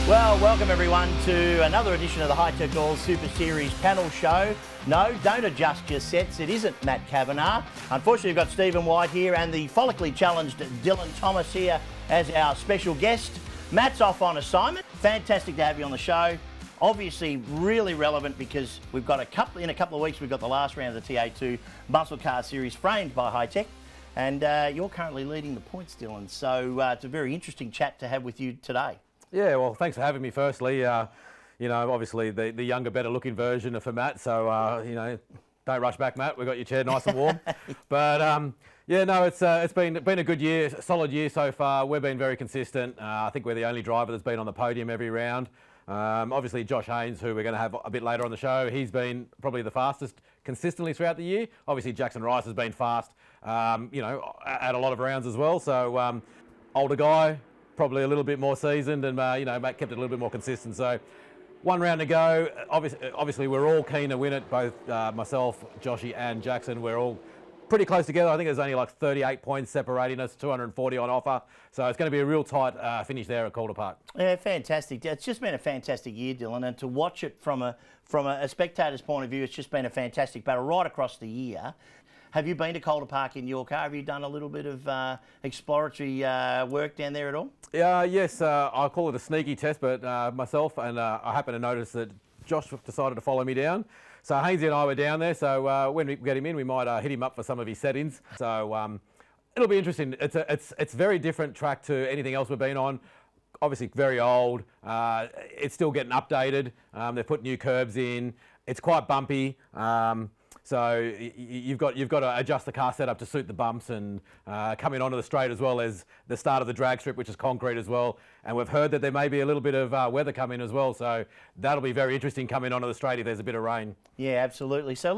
Well, welcome everyone to another edition of the Hi-Tec Oils Super Series panel show. No, don't adjust your sets. It isn't Matt Kavanagh. Unfortunately, we've got Stephen Whyte here and the follically challenged Dylan Thomas here as our special guest. Matt's off on assignment. Fantastic to have you on the show. Obviously, really relevant because we've got in a couple of weeks, we've got the last round of the TA2 Muscle Car Series framed by Hi-Tec. And you're currently leading the points, Dylan. So it's a very interesting chat to have with you today. Yeah, well, thanks for having me firstly. You know, obviously the younger, better looking version for Matt. So, you know, don't rush back, Matt. We've got your chair nice and warm. But, yeah, no, it's been a good year, solid year so far. We've been very consistent. I think we're the only driver that's been on the podium every round. Obviously, Josh Haynes, who we're going to have a bit later on the show, he's been probably the fastest consistently throughout the year. Obviously, Jackson Rice has been fast, you know, at a lot of rounds as well. So, older guy, probably a little bit more seasoned, and you know, kept it a little bit more consistent. So, one round to go. Obviously, we're all keen to win it. Both myself, Joshy, and Jackson. We're all pretty close together. I think there's only like 38 points separating us, 240 on offer. So it's going to be a real tight finish there at Calder Park. Yeah, fantastic. It's just been a fantastic year, Dylan, and to watch it from a spectator's point of view, it's just been a fantastic battle right across the year. Have you been to Calder Park in your car? Have you done a little bit of exploratory work down there at all? Yes, I call it a sneaky test, but myself and I happen to notice that Josh decided to follow me down. So Haynes and I were down there, so when we get him in, we might hit him up for some of his settings. So it'll be interesting. It's a very different track to anything else we've been on. Obviously very old. It's still getting updated. They've put new curbs in. It's quite bumpy. So you've got to adjust the car setup to suit the bumps, and coming onto the straight as well as the start of the drag strip, which is concrete as well. And we've heard that there may be a little bit of weather coming as well. So that'll be very interesting coming onto the straight if there's a bit of rain. Yeah, absolutely. So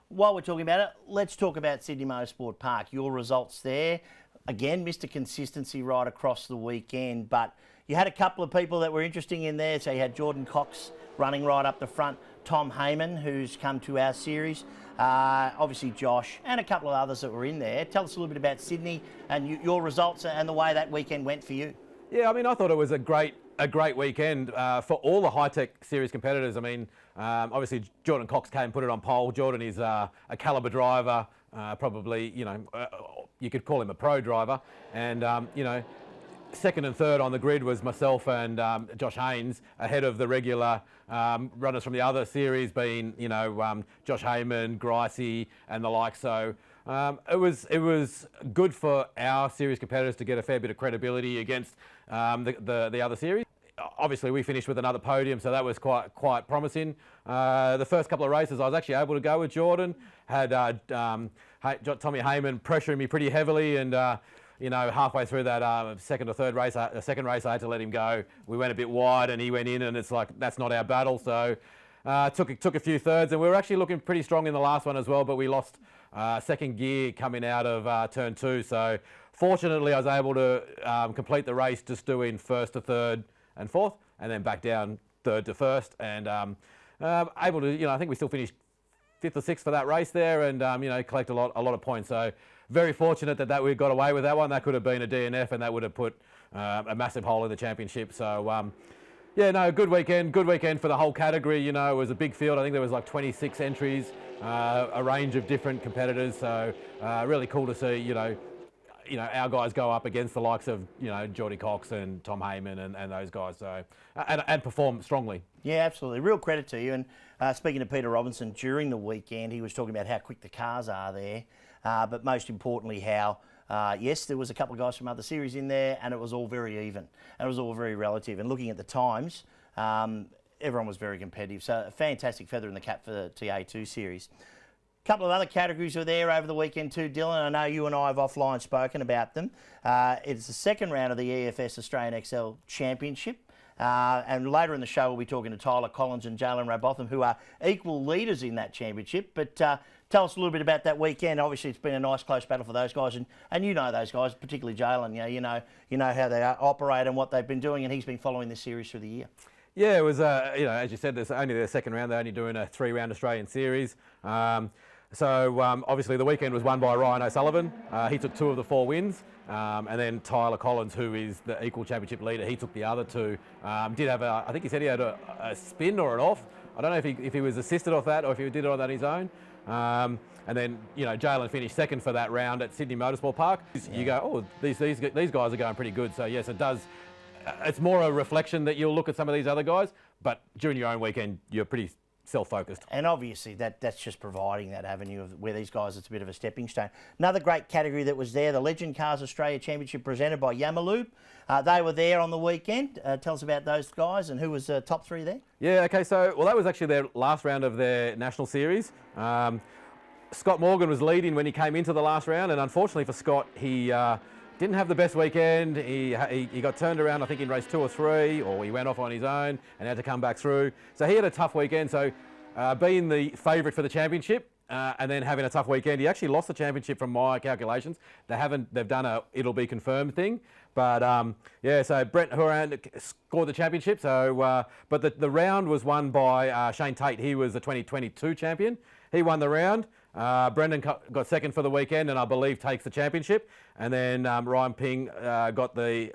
while we're talking about it, let's talk about Sydney Motorsport Park. Your results there. Again, Mr. Consistency right across the weekend, but you had a couple of people that were interesting in there. So you had Jordan Cox running right up the front, Tom Heyman, who's come to our series, obviously Josh, and a couple of others that were in there. Tell us a little bit about Sydney and your results and the way that weekend went for you. Yeah, I mean, I thought it was a great weekend for all the Hi-Tec Series competitors. I mean, obviously Jordan Cox came and put it on pole. Jordan is a calibre driver, probably, you know, you could call him a pro driver, and you know, second and third on the grid was myself and Josh Haynes, ahead of the regular runners from the other series, being, you know, Josh Heyman, Gricey, and the like. So it was good for our series competitors to get a fair bit of credibility against the other series. Obviously, we finished with another podium, so that was quite promising. The first couple of races, I was actually able to go with Jordan. Had Tommy Heyman pressuring me pretty heavily, and you know, halfway through that second or third race, the second race, I had to let him go. We went a bit wide, and he went in, and it's like, that's not our battle. So took a few thirds, and we were actually looking pretty strong in the last one as well, but we lost second gear coming out of turn 2. So fortunately, I was able to complete the race just doing first to third and fourth, and then back down third to first, and able to, you know, I think we still finished 5th or 6th for that race there, and you know, collect a lot of points. So very fortunate that we got away with that one. That could have been a DNF, and that would have put a massive hole in the championship. So yeah, no, good weekend for the whole category. You know, it was a big field. I think there was like 26 entries, a range of different competitors. So really cool to see, you know, our guys go up against the likes of, you know, Jordy Cox and Tom Heyman and those guys. So and perform strongly. Yeah, absolutely. Real credit to you. And speaking to Peter Robinson during the weekend, he was talking about how quick the cars are there, but most importantly how, yes, there was a couple of guys from other series in there, and it was all very even, and it was all very relative. And looking at the times, everyone was very competitive. So a fantastic feather in the cap for the TA2 series. A couple of other categories were there over the weekend too, Dylan. I know you and I have offline spoken about them. It's the second round of the EFS Australian XL Championship. And later in the show, we'll be talking to Tyler Collins and Jaylen Robotham, who are equal leaders in that championship. But tell us a little bit about that weekend. Obviously, it's been a nice, close battle for those guys, and you know those guys, particularly Jaylen. You know how they operate and what they've been doing, and he's been following this series through the year. Yeah, it was, you know, as you said, there's only their second round. They're only doing a 3-round Australian series. So obviously the weekend was won by Ryan O'Sullivan. He took 2 of the 4 wins. And then Tyler Collins, who is the equal championship leader, he took the other 2. Did have I think he said he had a spin or an off. I don't know if he was assisted off that or if he did it on that on his own. And then, Jaylen finished second for that round at Sydney Motorsport Park. You go, oh, these guys are going pretty good. So yes, it does. It's more a reflection that you'll look at some of these other guys, but during your own weekend, you're pretty self-focused. And obviously that's just providing that avenue of where these guys, it's a bit of a stepping stone. Another great category that was there, the Legend Cars Australia Championship presented by Yamalube. They were there on the weekend. Tell us about those guys and who was top 3 there. Yeah, okay, so, well, that was actually their last round of their national series. Scott Morgan was leading when he came into the last round, and unfortunately for Scott, he didn't have the best weekend. He got turned around, I think, in race 2 or 3, or he went off on his own and had to come back through. So he had a tough weekend. So being the favourite for the championship and then having a tough weekend, he actually lost the championship from my calculations. They've done a it'll be confirmed thing. But yeah, so Brent Horan scored the championship. So, but the round was won by Shane Tate. He was the 2022 champion. He won the round. Brendan got second for the weekend, and I believe takes the championship. And then Ryan Pring got the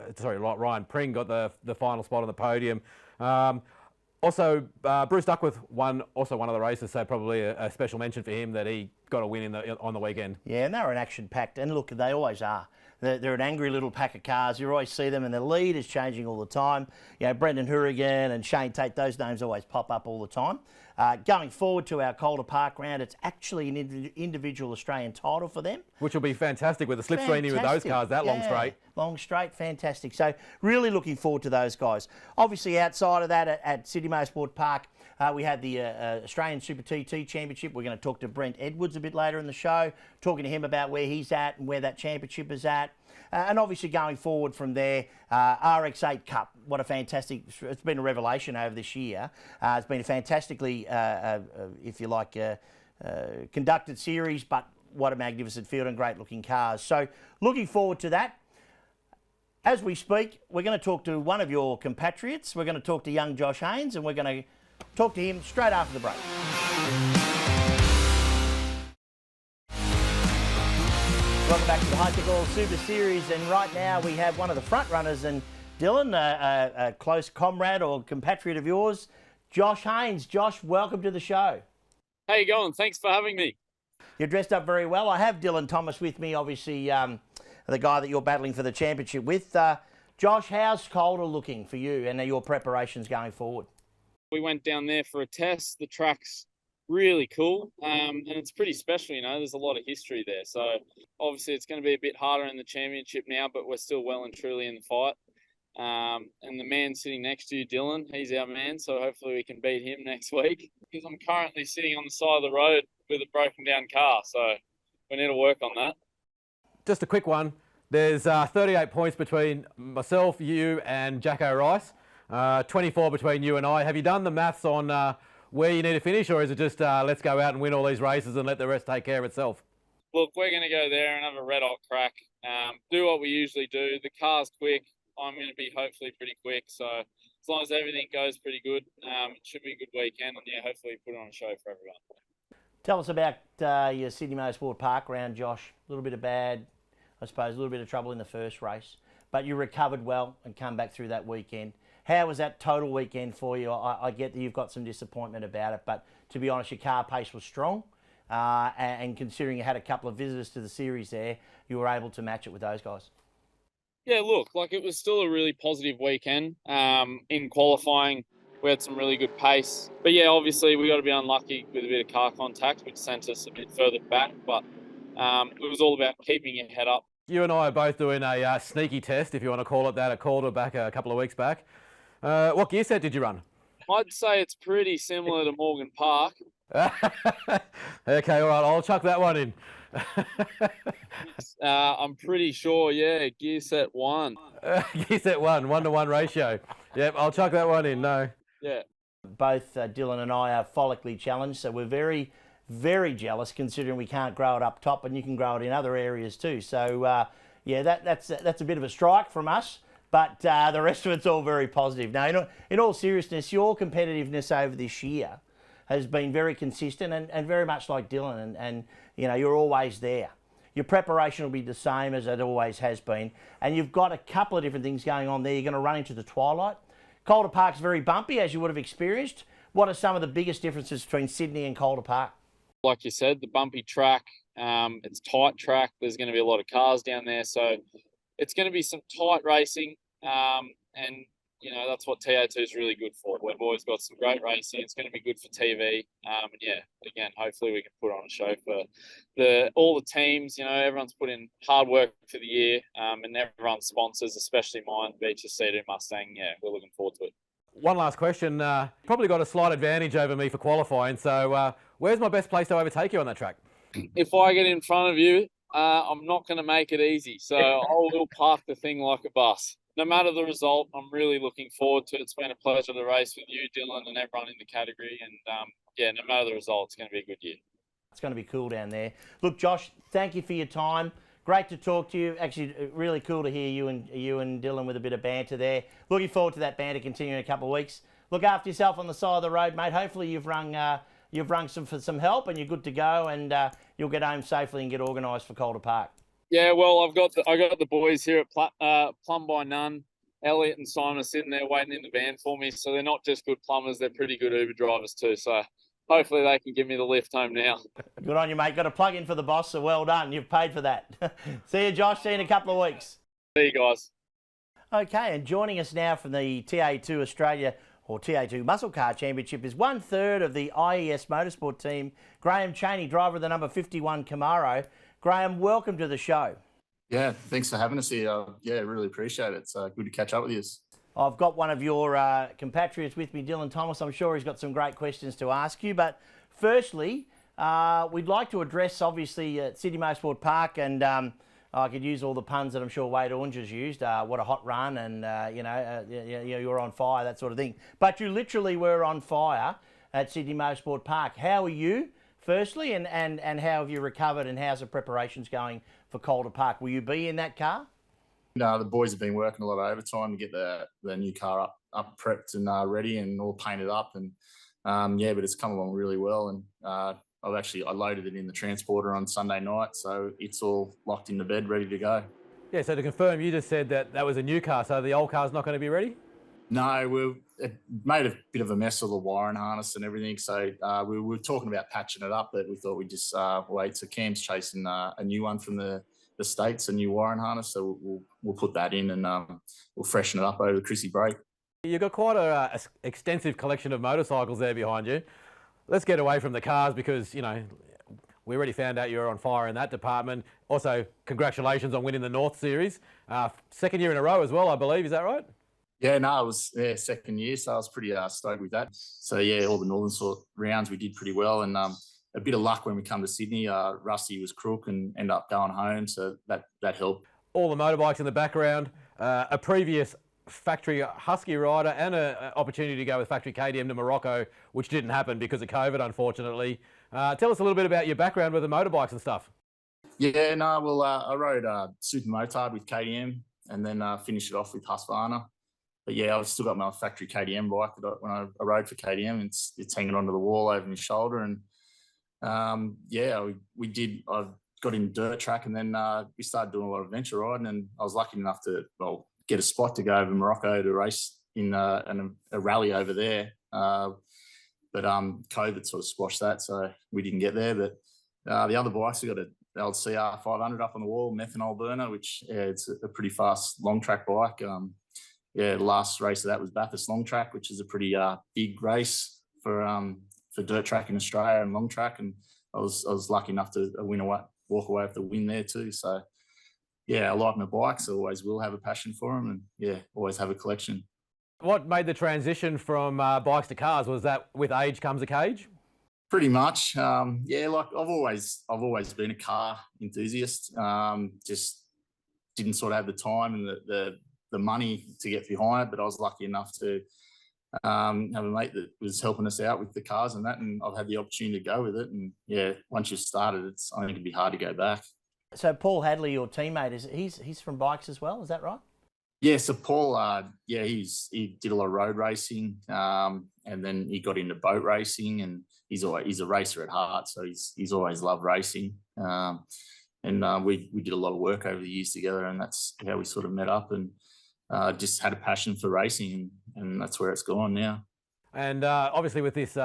final spot on the podium. Also, Bruce Duckworth won of the races, so probably a special mention for him that he got a win on the weekend. Yeah, and they were an action-packed, and look, they always are. They're an angry little pack of cars. You always see them, and the lead is changing all the time. Brendan Hourigan and Shane Tate, those names always pop up all the time. Going forward to our Calder Park round, it's actually an individual Australian title for them. Which will be fantastic with the slipstreaming with those cars, long straight. Long straight, fantastic. So really looking forward to those guys. Obviously outside of that at Sydney Motorsport Park, we had the Australian Super TT Championship. We're going to talk to Brent Edwards a bit later in the show, talking to him about where he's at and where that championship is at. And obviously going forward from there, RX8 Cup. What a fantastic, it's been a revelation over this year. It's been a fantastically, if you like, conducted series, but what a magnificent field and great looking cars. So looking forward to that. As we speak, we're going to talk to one of your compatriots. We're going to talk to young Josh Haynes, and we're going to talk to him straight after the break. Welcome back to the Hi-Tec Oils Super Series, and right now we have one of the front runners, and Dylan, a close comrade or compatriot of yours, Josh Haynes. Josh, welcome to the show. How you going? Thanks for having me. You're dressed up very well. I have Dylan Thomas with me, obviously the guy that you're battling for the championship with. Josh, how's Calder looking for you and your preparations going forward? We went down there for a test. The track's really cool, and it's pretty special, there's a lot of history there. So obviously it's going to be a bit harder in the championship now, but we're still well and truly in the fight. And the man sitting next to you, Dylan, he's our man, so hopefully we can beat him next week. Because I'm currently sitting on the side of the road with a broken down car, so we need to work on that. Just a quick one. There's 38 points between myself, you and Jacko Rice. 24 between you and I. Have you done the maths on where you need to finish, or is it just let's go out and win all these races and let the rest take care of itself? Look, we're going to go there and have a red hot crack. Do what we usually do. The car's quick. I'm going to be hopefully pretty quick. So as long as everything goes pretty good, it should be a good weekend. And yeah, hopefully put on a show for everyone. Tell us about your Sydney Motorsport Park round, Josh. A little bit of bad, I suppose, a little bit of trouble in the first race, but you recovered well and come back through that weekend. How was that total weekend for you? I get that you've got some disappointment about it, but to be honest, your car pace was strong. And considering you had a couple of visitors to the series there, you were able to match it with those guys. Yeah, look, it was still a really positive weekend. In qualifying, we had some really good pace. But yeah, obviously we got to be unlucky with a bit of car contact, which sent us a bit further back. But it was all about keeping your head up. You and I are both doing a sneaky test, if you want to call it that, at Calder back a couple of weeks back. What gear set did you run? I'd say it's pretty similar to Morgan Park. Okay, all right, I'll chuck that one in. I'm pretty sure, yeah, gear set 1. Gear set 1, 1-to-1 ratio. Yep, I'll chuck that one in, no. Yeah. Both Dylan and I are follically challenged, so we're very, very jealous considering we can't grow it up top and you can grow it in other areas too. So, yeah, that's a bit of a strike from us. But the rest of it's all very positive. Now, in all seriousness, your competitiveness over this year has been very consistent and very much like Dylan, and you know, you're always there. Your preparation will be the same as it always has been, and you've got a couple of different things going on there. You're going to run into the twilight. Calder Park's very bumpy, as you would have experienced. What are some of the biggest differences between Sydney and Calder Park? Like you said, the bumpy track, it's tight track. There's going to be a lot of cars down there, so it's going to be some tight racing, and you know, that's what TO2 is really good for. We've always got some great racing. It's going to be good for TV. And yeah, again, hopefully we can put on a show for all the teams. You know, everyone's put in hard work for the year, and everyone's sponsors, especially mine, BHC2 Mustang. Yeah, we're looking forward to it. One last question. Probably got a slight advantage over me for qualifying. So where's my best place to overtake you on that track? If I get in front of you, I'm not going to make it easy. So I will park the thing like a bus. No matter the result, I'm really looking forward to it. It's been a pleasure to race with you, Dylan, and everyone in the category. And yeah, no matter the result, it's going to be a good year. It's going to be cool down there. Look, Josh, thank you for your time. Great to talk to you. Actually, really cool to hear you and Dylan with a bit of banter there. Looking forward to that banter continuing in a couple of weeks. Look after yourself on the side of the road, mate. Hopefully you've rung for some help and you're good to go, and you'll get home safely and get organised for Calder Park. Yeah, well, I got the boys here at Plumb by None. Elliot and Simon are sitting there waiting in the van for me. So they're not just good plumbers, they're pretty good Uber drivers too. So hopefully they can give me the lift home now. Good on you, mate. Got to plug in for the boss, so well done. You've paid for that. See you, Josh. See you in a couple of weeks. See you guys. Okay, and joining us now from the TA2 Australia or TA2 Muscle Car Championship is 1/3 of the IES Motorsport team, Graham Cheney, driver of the number 51 Camaro. Graham, welcome to the show. Yeah, thanks for having us here. Yeah, really appreciate it. It's good to catch up with you. I've got one of your compatriots with me, Dylan Thomas. I'm sure he's got some great questions to ask you. But firstly, we'd like to address, obviously, Sydney Motorsport Park, and I could use all the puns that I'm sure Wade Orange has used. What a hot run, and you were on fire, that sort of thing. But you literally were on fire at Sydney Motorsport Park. How are you, firstly, and how have you recovered, and how's the preparations going for Calder Park? Will you be in that car? No, the boys have been working a lot of overtime to get the new car up prepped and ready and all painted up, and yeah, but it's come along really well. And I loaded it in the transporter on Sunday night, so it's all locked in the bed, ready to go. Yeah, so to confirm, you just said that was a new car, so the old car's not going to be ready? No, it made a bit of a mess of the wiring harness and everything, so we were talking about patching it up, but we thought we'd just wait. So Cam's chasing a new one from the States, a new wiring harness, so we'll put that in, and we'll freshen it up over the Chrissy break. You've got quite a extensive collection of motorcycles there behind you. Let's get away from the cars, because, you know, we already found out you're on fire in that department. Also, congratulations on winning the North Series. Second year in a row as well, I believe. Is that right? Yeah, no, it was second year, so I was pretty stoked with that. So yeah, all the northern sort rounds we did pretty well, and a bit of luck when we come to Sydney. Rusty was crook and ended up going home, so that helped. All the motorbikes in the background, a previous factory Husky rider, and an opportunity to go with factory KTM to Morocco, which didn't happen because of COVID, unfortunately. Tell us a little bit about your background with the motorbikes and stuff. Yeah, no, well, I rode Super Motard with KTM, and then finished it off with Husqvarna. But yeah, I've still got my factory KTM bike that when I rode for KTM, it's hanging onto the wall over my shoulder. And yeah, I got in dirt track, and then we started doing a lot of adventure riding, and I was lucky enough to get a spot to go over Morocco to race in a rally over there. But COVID sort of squashed that, so we didn't get there. But the other bikes, we got an old CR 500 up on the wall, methanol burner, which it's a pretty fast long track bike. Yeah, the last race of that was Bathurst Long Track, which is a pretty big race for dirt track in Australia and long track, and I was lucky enough to walk away with the win there too. So yeah, I like my bikes. I always will have a passion for them, and yeah, always have a collection. What made the transition from bikes to cars? Was that with age comes a cage? Pretty much. Yeah, like I've always been a car enthusiast. Just didn't sort of have the time and the money to get behind it, but I was lucky enough to have a mate that was helping us out with the cars and that, and I've had the opportunity to go with it. And yeah, once you've started, I think it'd be hard to go back. So Paul Hadley, your teammate, he's from bikes as well, is that right? Yeah, so Paul, he did a lot of road racing, and then he got into boat racing, and he's a racer at heart, so he's always loved racing. We did a lot of work over the years together, and that's how we sort of met up, and just had a passion for racing, and that's where it's gone now. And obviously with this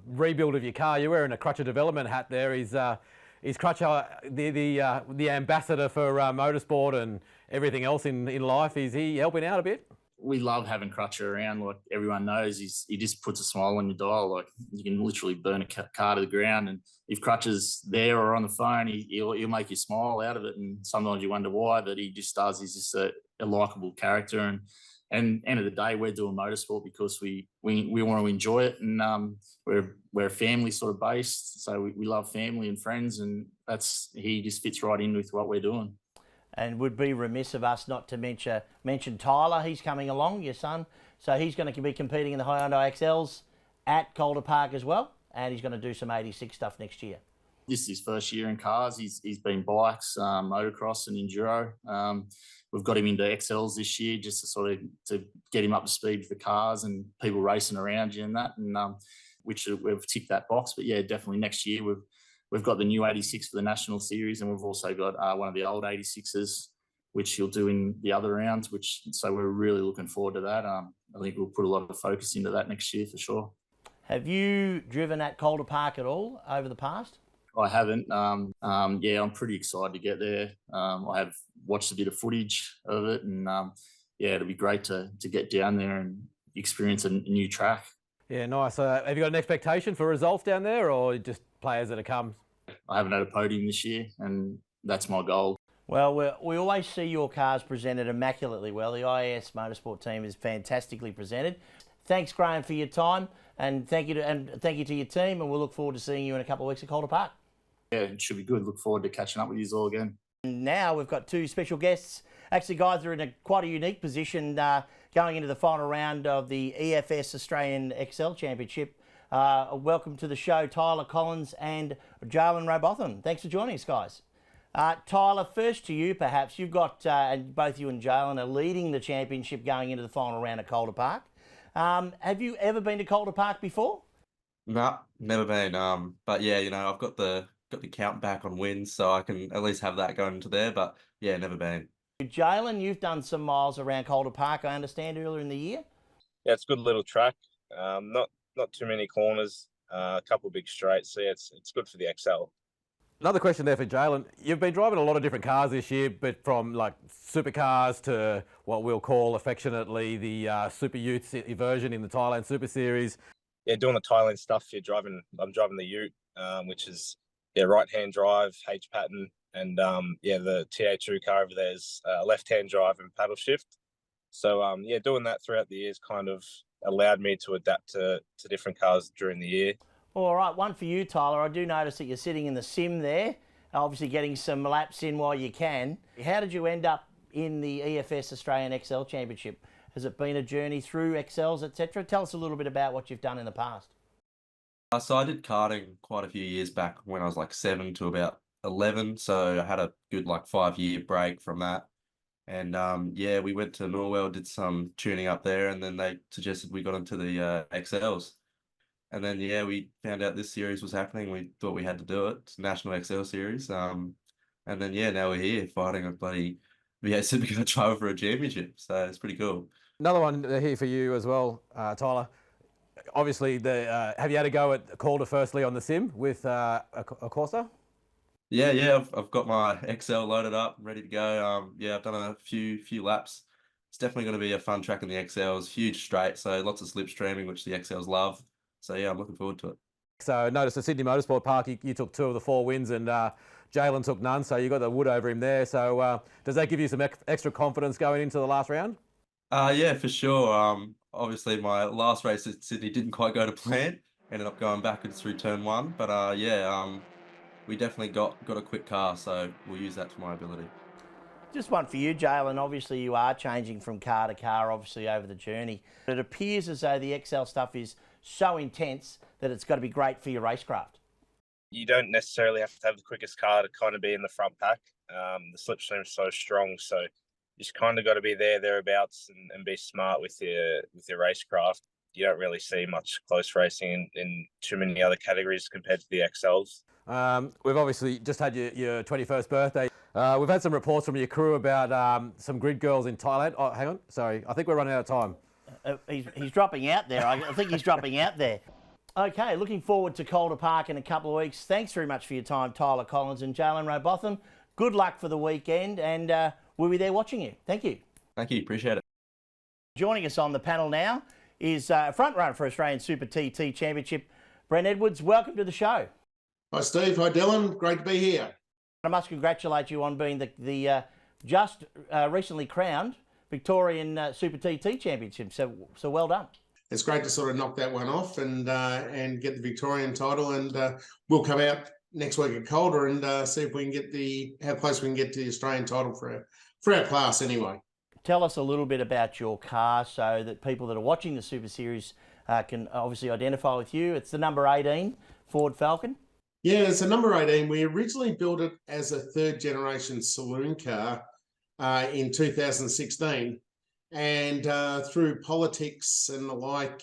rebuild of your car, you're wearing a Crutcher development hat there. Is Crutcher the ambassador for motorsport and everything else in life? Is he helping out a bit? We love having Crutcher around. Like everyone knows, he just puts a smile on your dial. Like you can literally burn a car to the ground, and if Crutcher's there or on the phone, he'll make you smile out of it. And sometimes you wonder why, but he just does. He's just a likable character, and end of the day, we're doing motorsport because we want to enjoy it, and we're a family sort of based, so we love family and friends, and he just fits right in with what we're doing. And would be remiss of us not to mention Tyler. He's coming along, your son. So he's going to be competing in the Hyundai XLs at Calder Park as well. And he's going to do some 86 stuff next year. This is his first year in cars. He's been bikes, motocross and enduro. We've got him into XLs this year just to get him up to speed with the cars and people racing around you and that. And which we've ticked that box. But yeah, definitely next year we've got the new 86 for the National Series, and we've also got one of the old 86s, which he'll do in the other rounds, so we're really looking forward to that. I think we'll put a lot of focus into that next year for sure. Have you driven at Calder Park at all over the past? I haven't. I'm pretty excited to get there. I have watched a bit of footage of it, and it'll be great to get down there and experience a new track. Yeah, nice. Have you got an expectation for results down there, or just players that have come? I haven't had a podium this year, and that's my goal. Well, we always see your cars presented immaculately well. The IAS Motorsport team is fantastically presented. Thanks, Graham, for your time, and thank you to your team, and we'll look forward to seeing you in a couple of weeks at Calder Park. Yeah, it should be good. Look forward to catching up with you all again. And now we've got two special guests. Actually, guys are in quite a unique position going into the final round of the EFS Australian XL Championship. Welcome to the show, Tyler Collins and Jaylen Robotham. Thanks for joining us, guys. Tyler, first to you, perhaps. You've got, and both you and Jaylen are leading the championship going into the final round at Calder Park. Have you ever been to Calder Park before? No, never been. But yeah, I've got the count back on wins, so I can at least have that going into there. But yeah, never been. Jaylen, you've done some miles around Calder Park, I understand, earlier in the year. Yeah, it's a good little track. Not too many corners, a couple of big straights. So yeah, it's good for the XL. Another question there for Jaylen. You've been driving a lot of different cars this year, but from like supercars to what we'll call affectionately the Super Utes version in the Thailand Super Series. Yeah, doing the Thailand stuff. I'm driving the Ute, which is right-hand drive, H pattern, and the TA2 car over there is left-hand drive and paddle shift. So doing that throughout the years kind of allowed me to adapt to different cars during the year. All right, one for you, Tyler. I do notice that you're sitting in the sim there, obviously getting some laps in while you can. How did you end up in the EFS Australian XL Championship? Has it been a journey through XLs, etc.? Tell us a little bit about what you've done in the past. So I did karting quite a few years back when I was like 7 to about 11. So I had a good 5-year break from that. And we went to Norwell, did some tuning up there, and then they suggested we got into the XLs. And then, we found out this series was happening. We thought we had to do it. It's National XL Series. And then, now we're here fighting a bloody V8 Supercar driver for a championship. So it's pretty cool. Another one here for you as well, Tyler. Obviously, have you had a go at Calder firstly on the sim with a Corsa? Yeah, I've got my XL loaded up, ready to go. I've done a few laps. It's definitely going to be a fun track in the XLs. Huge straight, so lots of slipstreaming, which the XLs love. So yeah, I'm looking forward to it. So notice at Sydney Motorsport Park, you took 2 of the 4 wins, and Jaylen took none. So you got the wood over him there. So does that give you some extra confidence going into the last round? Yeah, for sure. Obviously, my last race at Sydney didn't quite go to plan. Ended up going backwards through turn 1, but we definitely got a quick car, so we'll use that to my ability. Just one for you, Jaylen. Obviously, you are changing from car to car, obviously, over the journey. It appears as though the XL stuff is so intense that it's got to be great for your racecraft. You don't necessarily have to have the quickest car to kind of be in the front pack. The slipstream is so strong, so just kind of got to be thereabouts, and be smart with your racecraft. You don't really see much close racing in too many other categories compared to the XLs. We've obviously just had your 21st birthday. We've had some reports from your crew about some grid girls in Thailand. Oh, hang on. Sorry. I think we're running out of time. He's dropping out there. I think he's dropping out there. Okay, looking forward to Calder Park in a couple of weeks. Thanks very much for your time, Tyler Collins and Jaylen Robotham. Good luck for the weekend, and we'll be there watching you. Thank you. Thank you. Appreciate it. Joining us on the panel now is front runner for Australian Super TT Championship, Brent Edwards. Welcome to the show. Hi, Steve. Hi, Dylan. Great to be here. I must congratulate you on being the just recently crowned Victorian Super TT Championship. So well done. It's great to sort of knock that one off and get the Victorian title, and we'll come out next week at Calder and see if we can get how close we can get to the Australian title for our class anyway. Tell us a little bit about your car so that people that are watching the Super Series can obviously identify with you. It's the number 18 Ford Falcon. Yeah, it's a number 18. We originally built it as a third generation saloon car in 2016. And through politics and the like,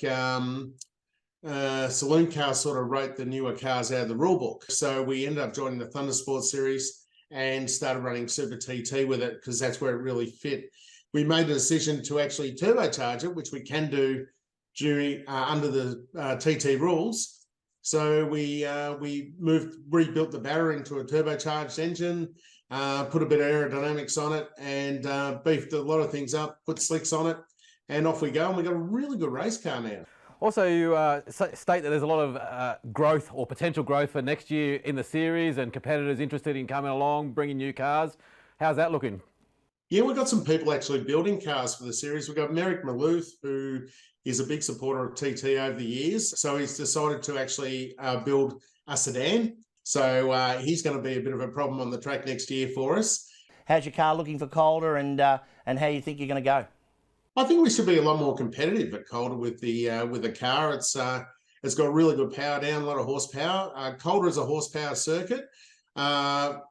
saloon cars sort of wrote the newer cars out of the rule book. So we ended up joining the Thundersport series and started running Super TT with it because that's where it really fit. We made the decision to actually turbocharge it, which we can do during under the TT rules. So we rebuilt the battery into a turbocharged engine, put a bit of aerodynamics on it, and beefed a lot of things up, put slicks on it, and off we go. And we got a really good race car now. Also, you state that there's a lot of growth or potential growth for next year in the series, and competitors interested in coming along, bringing new cars. How's that looking? Yeah, we've got some people actually building cars for the series. We've got Merrick Maluth, who is a big supporter of TT over the years. So he's decided to actually build a sedan. So he's going to be a bit of a problem on the track next year for us. How's your car looking for Calder, and how you think you're going to go? I think we should be a lot more competitive at Calder with the car. It's got really good power down, a lot of horsepower. Calder is a horsepower circuit. Down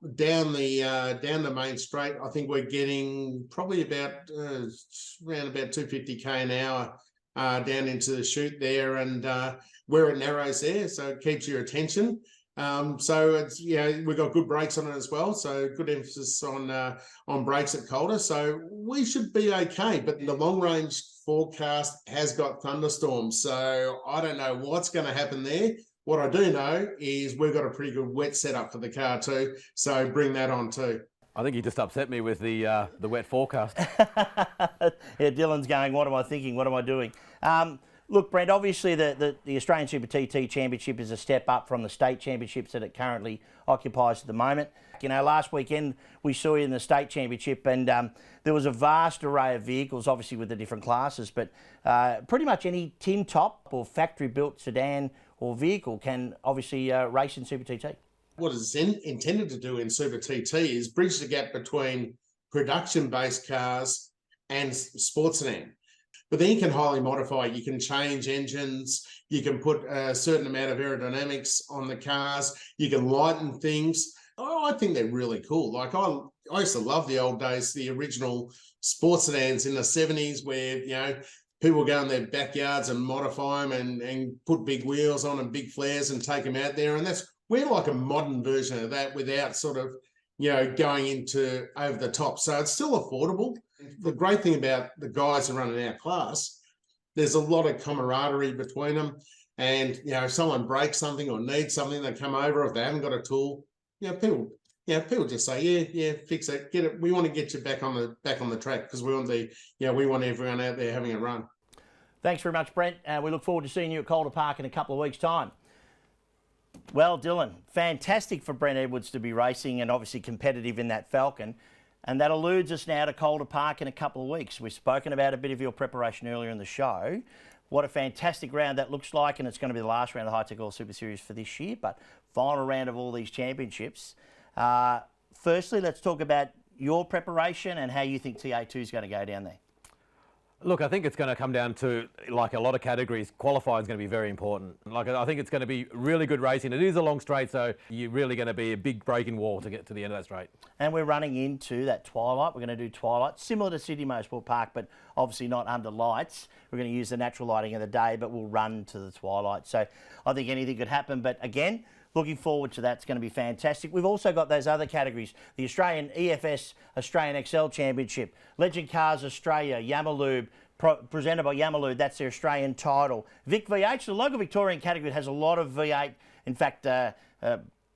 the main straight, I think we're getting probably about around about 250k an hour down into the chute there, and where it narrows there, so it keeps your attention. So it's we've got good brakes on it as well, so good emphasis on brakes at Calder. So we should be okay, but the long range forecast has got thunderstorms, so I don't know what's going to happen there. What I do know is we've got a pretty good wet setup for the car too, so bring that on too. I think you just upset me with the wet forecast. Yeah, Dylan's going, what am I thinking? What am I doing? Look, Brent, obviously the Australian Super TT Championship is a step up from the state championships that it currently occupies at the moment. You know, last weekend we saw you in the state championship, and there was a vast array of vehicles, obviously with the different classes, but pretty much any tin top or factory built sedan or vehicle can obviously race in Super TT. What it's intended to do in Super TT is bridge the gap between production-based cars and sports sedan. But then you can highly modify. You can change engines. You can put a certain amount of aerodynamics on the cars. You can lighten things. Oh, I think they're really cool. Like I used to love the old days, the original sports sedans in the 70s where, people go in their backyards and modify them and put big wheels on and big flares and take them out there. And we're like a modern version of that without sort of, going into over the top. So it's still affordable. The great thing about the guys who run in our class, there's a lot of camaraderie between them. And, if someone breaks something or needs something, they come over. If they haven't got a tool, people just say, yeah, fix it, get it. We want to get you back on the track because we want everyone out there having a run. Thanks very much, Brent. We look forward to seeing you at Calder Park in a couple of weeks' time. Well, Dylan, fantastic for Brent Edwards to be racing and obviously competitive in that Falcon. And that alludes us now to Calder Park in a couple of weeks. We've spoken about a bit of your preparation earlier in the show. What a fantastic round that looks like, and it's going to be the last round of the Hi-Tec Oils Super Series for this year, but final round of all these championships. Firstly, let's talk about your preparation and how you think TA2 is going to go down there. Look, I think it's going to come down to, like a lot of categories, qualifying is going to be very important. Like, I think it's going to be really good racing. It is a long straight, so you're really going to be a big breaking wall to get to the end of that straight. And we're running into that twilight. We're going to do twilight, similar to Sydney Motorsport Park, but obviously not under lights. We're going to use the natural lighting of the day, but we'll run to the twilight. So I think anything could happen. But again, looking forward to that. It's going to be fantastic. We've also got those other categories. The Australian EFS Australian XL Championship, Legend Cars Australia, Yamalube, presented by Yamalube. That's their Australian title. Vic V8, the local Victorian category has a lot of V8. In fact,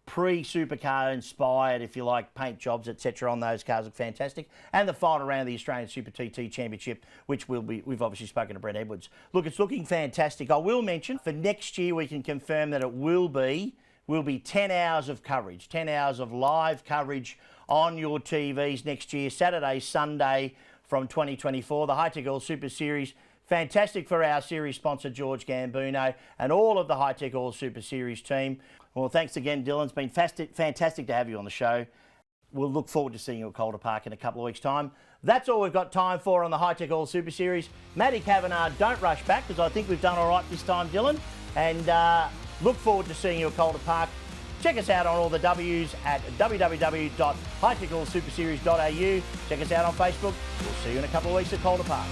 pre-supercar inspired, if you like, paint jobs, etc. on those cars look fantastic. And the final round of the Australian Super TT Championship, which we've obviously spoken to Brent Edwards. Look, it's looking fantastic. I will mention for next year we can confirm that it will be 10 hours of coverage, 10 hours of live coverage on your TVs next year, Saturday, Sunday from 2024. The Hi-Tec Oils Super Series, fantastic for our series sponsor, George Gambuno, and all of the Hi-Tec Oils Super Series team. Well, thanks again, Dylan. It's been fantastic to have you on the show. We'll look forward to seeing you at Calder Park in a couple of weeks' time. That's all we've got time for on the Hi-Tec Oils Super Series. Matty Kavanagh, don't rush back, because I think we've done all right this time, Dylan. And look forward to seeing you at Calder Park. Check us out on all the W's at www.hightechoilsuperseries.au. Check us out on Facebook. We'll see you in a couple of weeks at Calder Park.